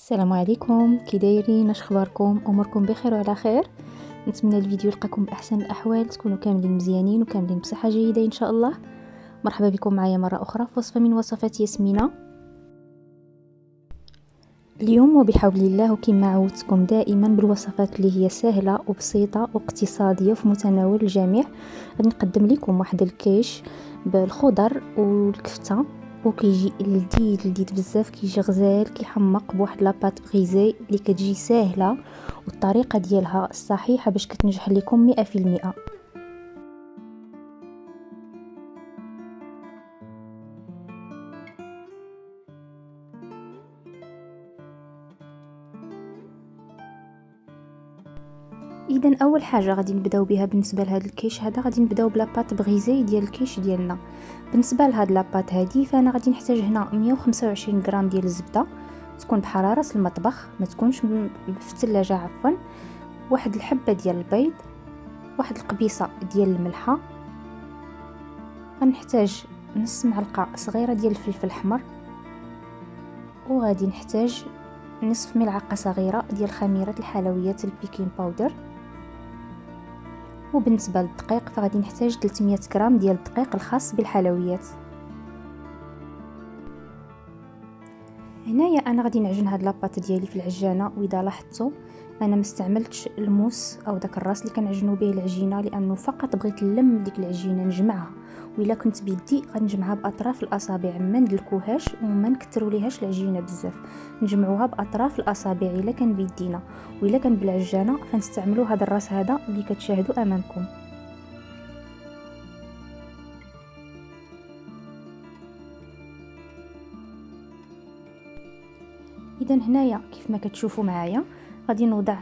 السلام عليكم، كي دايرين؟ اش اخباركم؟ اموركم بخير وعلى خير. نتمنى الفيديو يلقاكم باحسن الاحوال، تكونوا كاملين مزيانين وكاملين بصحه جيده ان شاء الله. مرحبا بكم معايا مره اخرى في وصفه من وصفات ياسمينه. اليوم وبحول الله وكما عودتكم دائما بالوصفات اللي هي سهله وبسيطه واقتصاديه وفي متناول الجميع. غادي نقدم لكم واحد الكيش بالخضر والكفته، وكيجي لذيذ بزاف، كيجي غزال كيحمق بواحد لاباط بغيزي اللي كتجي ساهله، والطريقه ديالها الصحيحه باش كتنجح لكم 100%. اذا اول حاجه غادي نبداو بها بالنسبه لهذا الكيش هذا، غادي نبداو بلاباط بغيزي ديال الكيش ديالنا. بالنسبه لهاد لاباط هذه فانا غادي نحتاج هنا 125 غرام ديال الزبده، تكون بحراره المطبخ، ما تكونش في الثلاجه عفوا. واحد الحبه ديال البيض، واحد القبيصه ديال الملحه، غنحتاج نص معلقه صغيره ديال الفلفل الاحمر، وغادي نحتاج نصف ملعقه صغيره ديال خميره الحلويات البيكين باودر. وبالنسبه للدقيق فغادي نحتاج 300 غرام ديال الدقيق الخاص بالحلويات. هنايا انا غادي نعجن هاد لاباط ديالي في العجانه، واذا لاحظتوا انا ما استعملتش الموس او داك الراس اللي كنعجنوا به العجينه، لانه فقط بغيت نلم ديك العجينه نجمعها، والا كنت بيدي غنجمعها باطراف الاصابع، ما ندلكوهاش وما نكثروا ليهاش العجينه بزاف، نجمعوها باطراف الاصابع الا كان بيدينا. والا كان بالعجانه فنستعملوا هذا الراس هذا اللي كتشاهدوا امامكم. اذا هنايا كيف ما كتشوفوا معايا غادي نوضع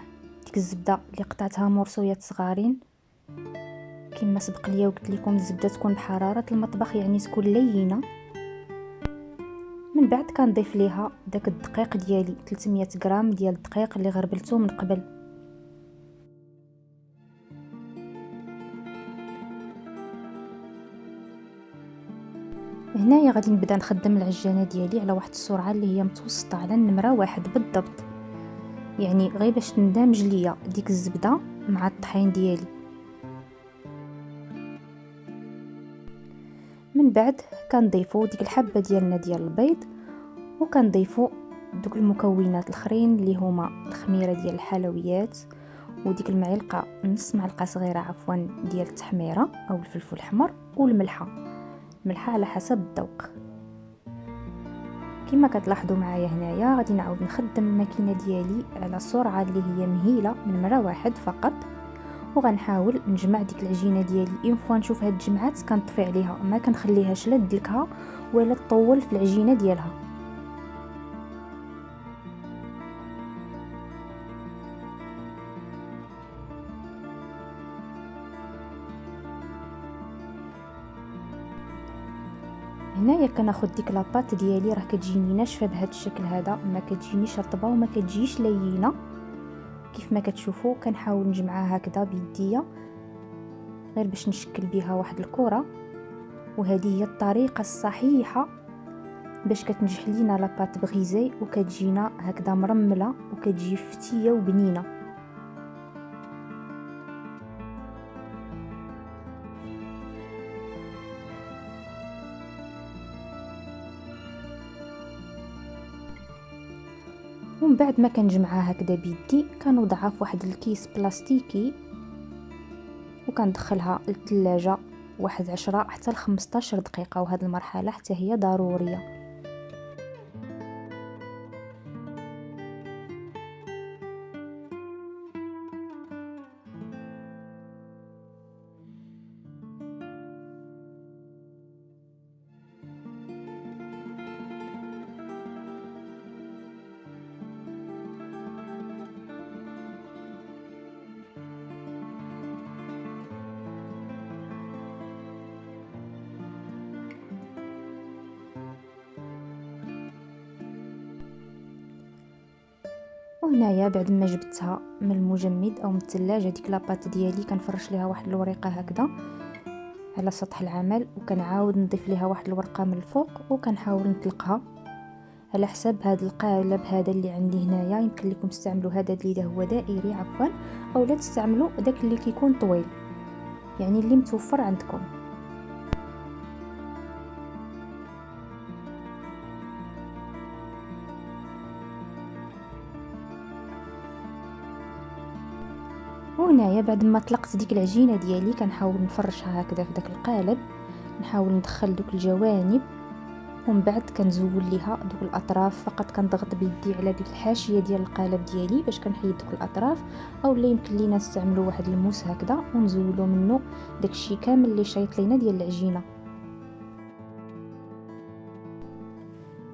ديك الزبده اللي قطعتها مرصويات صغارين. كما سبق ليا وقلت لكم الزبده تكون بحراره المطبخ، يعني تكون لينه. من بعد كنضيف ليها داك الدقيق ديالي، 300 غرام ديال الدقيق اللي غربلته من قبل. هنايا غادي نبدا نخدم العجانه ديالي على واحد السرعه اللي هي متوسطه، على النمره 1 بالضبط، يعني غير باش تندمج ليا ديك الزبده مع الطحين ديالي. من بعد كنضيفوا ديك الحبه ديالنا ديال البيض، وكنضيفوا دوك المكونات الاخرين اللي هما الخميره ديال الحلويات، وديك المعلقه نص معلقه صغيره عفوا ديال التحميره او الفلفل الاحمر، والملحه على حسب الذوق. كما كتلاحظوا معايا هنايا غادي نعاود نخدم الماكينه ديالي على سرعه اللي هي مهيله من مره واحد فقط، وغنحاول نجمع ديك العجينه ديالي. اون فوا نشوف هاد الجمعات كنطفي عليها، ما كنخليهاش لا تدلكها ولا تطول في العجينه ديالها. هنايا كناخد ديك لاباط ديالي، راه كتجيني ناشفه بهذا الشكل هذا، ما كتجينيش رطبه وما كتجيش لينه. كيف ما كتشوفوا كنحاول نجمعها هكذا بيديا غير باش نشكل بها واحد الكره، وهذه هي الطريقه الصحيحه باش كتنجح لينا لاباط بغيزي وكتجينا هكذا مرمله وكتجي فتيه وبنينه. ومن بعد ما كنجمعها هكذا بيدي كنوضعها في واحد الكيس بلاستيكي، وكندخلها للثلاجه واحد 10 حتى ل 15 دقيقه، وهذه المرحله حتى هي ضروريه. وهنايا بعد ما جبتها من المجمد او من الثلاجه ديك لاباط ديالي كنفرش ليها واحد الورقه هكذا على سطح العمل، وكنعاود نضيف ليها واحد الورقه من الفوق وكنحاول نطلقها على حساب هذا القالب هذا اللي عندي هنايا. يمكن لكم تستعملوا هذا اللي هو دائري عفوا، او لا تستعملوا داك اللي كيكون طويل، يعني اللي متوفر عندكم. وهنايا بعد ما طلقت ديك العجينه ديالي كنحاول نفرشها هكذا في داك القالب، نحاول ندخل دوك الجوانب، ومن بعد كنزول ليها دوك الاطراف. فقط كنضغط بيدي على ديك الحاشيه ديال القالب ديالي باش كنحيد دوك الاطراف، او لا يمكن لينا نستعملوا واحد الموس هكذا ونزولوا منه داكشي كامل اللي شايط لينا ديال العجينه.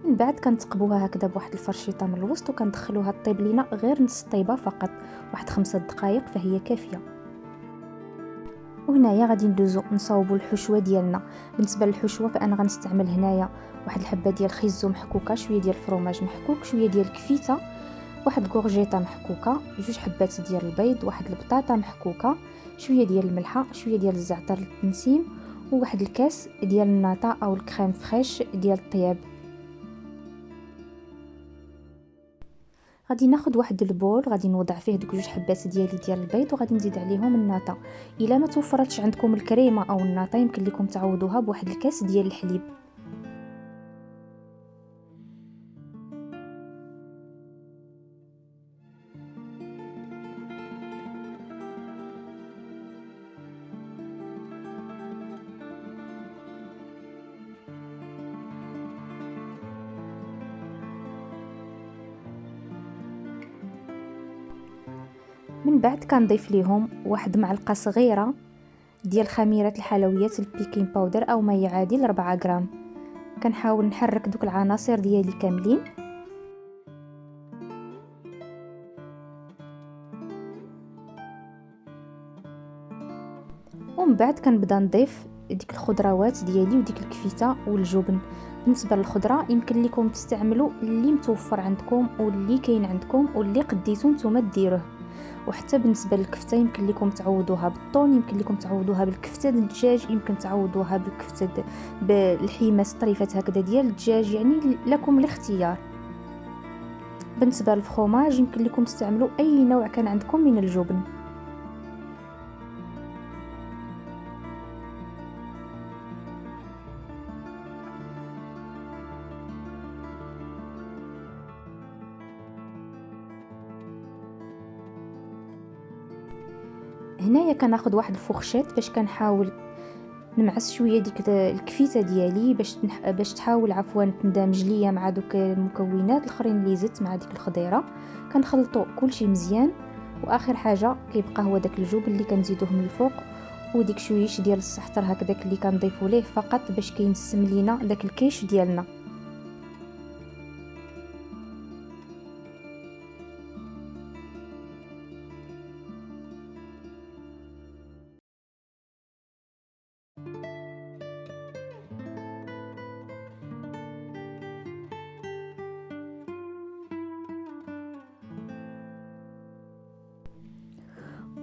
من بعد كنتقبوها هكذا بواحد الفرشيطه من الوسط، وكندخلوها طيب لينا غير نص طيبه فقط، واحد 5 دقائق فهي كافيه. وهنايا غادي ندوزو نصاوبوا الحشوه ديالنا. بالنسبه للحشوه فانا غنستعمل هنايا واحد الحبه ديال خيزو محكوكه، شويه ديال الفرomاج محكوك، شويه ديال الكفيته، واحد كورجيطه محكوكه، 2 حبات ديال البيض، واحد البطاطا محكوكه، شويه ديال الملحه، شويه ديال الزعتر للتنسيم، وواحد الكاس ديال الناطا او الكريم فريش ديال الطياب. غادي ناخذ واحد البول، غادي نوضع فيه دوك 2 حبات ديالي ديال البيض، وغادي نزيد عليهم الناطا. الا ما توفرتش عندكم الكريمه او الناطا يمكن لكم تعوضوها بواحد الكاس ديال الحليب. من بعد كنضيف ليهم واحد معلقه صغيره ديال خميره الحلويات البيكين باودر او ما يعادل 4 غرام. كنحاول نحرك دوك العناصر ديالي كاملين، ومن بعد كنبدا نضيف ديك الخضروات ديالي وديك الكفته والجبن. بالنسبه للخضره يمكن لكم تستعملوا اللي متوفر عندكم واللي كاين عندكم واللي قديتو نتوما ديروه. وحتى بالنسبه للكفته يمكن لكم تعوضوها بالطون، يمكن لكم تعوضوها بالكفته ديال الدجاج، يمكن تعوضوها بالكفته بالحيمه طريفات هكذا ديال الدجاج، يعني لكم الاختيار. بالنسبه للفرomاج يمكن لكم تستعملوا اي نوع كان عندكم من الجبن. هنايا كناخذ واحد الفورشيت باش كنحاول نمعس شويه ديك الكفيته ديالي باش تحاول عفوا تندمج ليا مع دوك المكونات الاخرين اللي زدت مع ديك الخضيره. كنخلطوا كلشي مزيان، واخر حاجه كيبقى هو داك الجبن اللي كنزيدوه من الفوق، وديك شويش ديال الزعتر هكذاك اللي كنضيفوا ليه فقط باش كينسم لينا داك الكيش ديالنا.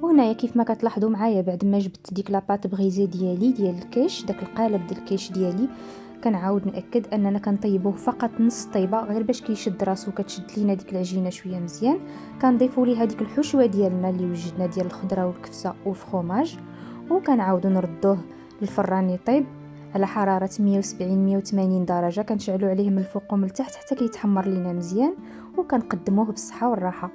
وهنايا كيف ما كتلاحظوا معايا بعد ما جبت ديك لاباط بغيزي ديالي ديال الكيش، داك القالب ديال الكيش ديالي، كنعاود ناكد اننا كنطيبوه فقط نص طيبه غير باش كيشد راسو، كتشد لينا ديك العجينه شويه مزيان. كنضيفوا ليها ديك الحشوه ديالنا اللي وجدنا ديال الخضره والكفته والفرomاج، وكنعاودوا نردوه للفران يطيب على حراره 170 180 درجه. كنشعلوا عليه من الفوق ومن التحت حتى كيتحمر لينا مزيان، وكنقدموه بالصحه والراحه.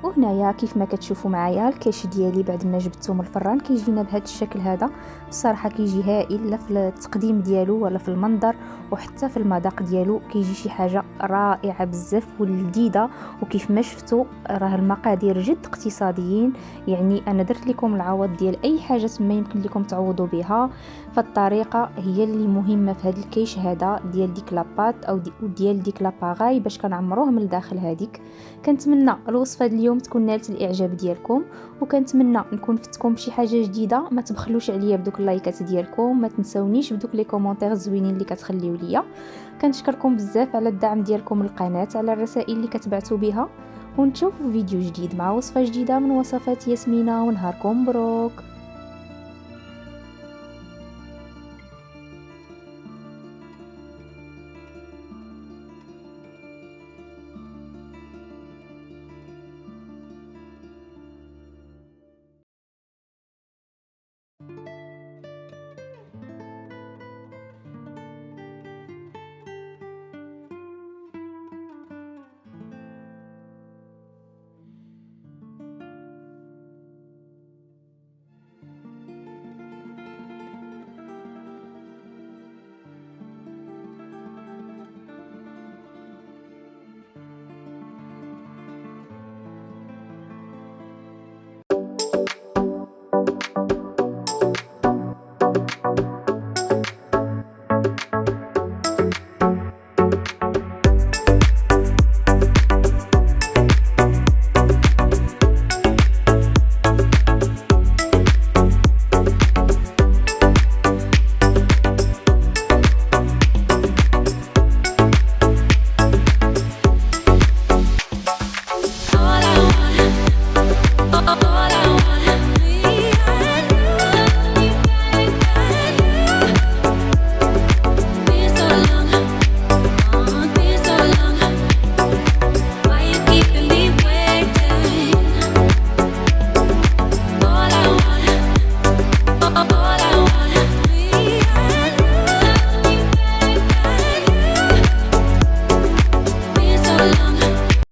وهنايا كيف ما كتشوفوا معايا الكيش ديالي بعد ما جبته من الفران كيجينا بهذا الشكل هذا. الصراحه كيجي هائل، لا في التقديم ديالو ولا في المنظر وحتى في المذاق ديالو، كيجي شي حاجه رائعه بزاف ولذيذه. وكيف ما شفتوا راه المقادير جد اقتصاديين، يعني انا درت لكم العوض ديال اي حاجه تما يمكن لكم تعوضوا بها. فالطريقه هي اللي مهمه في هذا الكيش هذا ديال ديك لاباط او ديال ديك لاباغاي باش كنعمروه من الداخل. هذيك كنتمنى الوصفه اليوم تكون نالت الاعجاب ديالكم، وكنتمنى نكون فتكم بشي حاجه جديده. ما تبخلوش عليا بدوك اللايكات ديالكم، ما تنسونيش بدوك لي كومونتير زوينين اللي كتخليو ليا. كنشكركم بزاف على الدعم ديالكم للقناه، على الرسائل اللي كتبعتوا بها، ونشوفوا فيديو جديد مع وصفه جديده من وصفات ياسمينه، ونهاركم مبروك.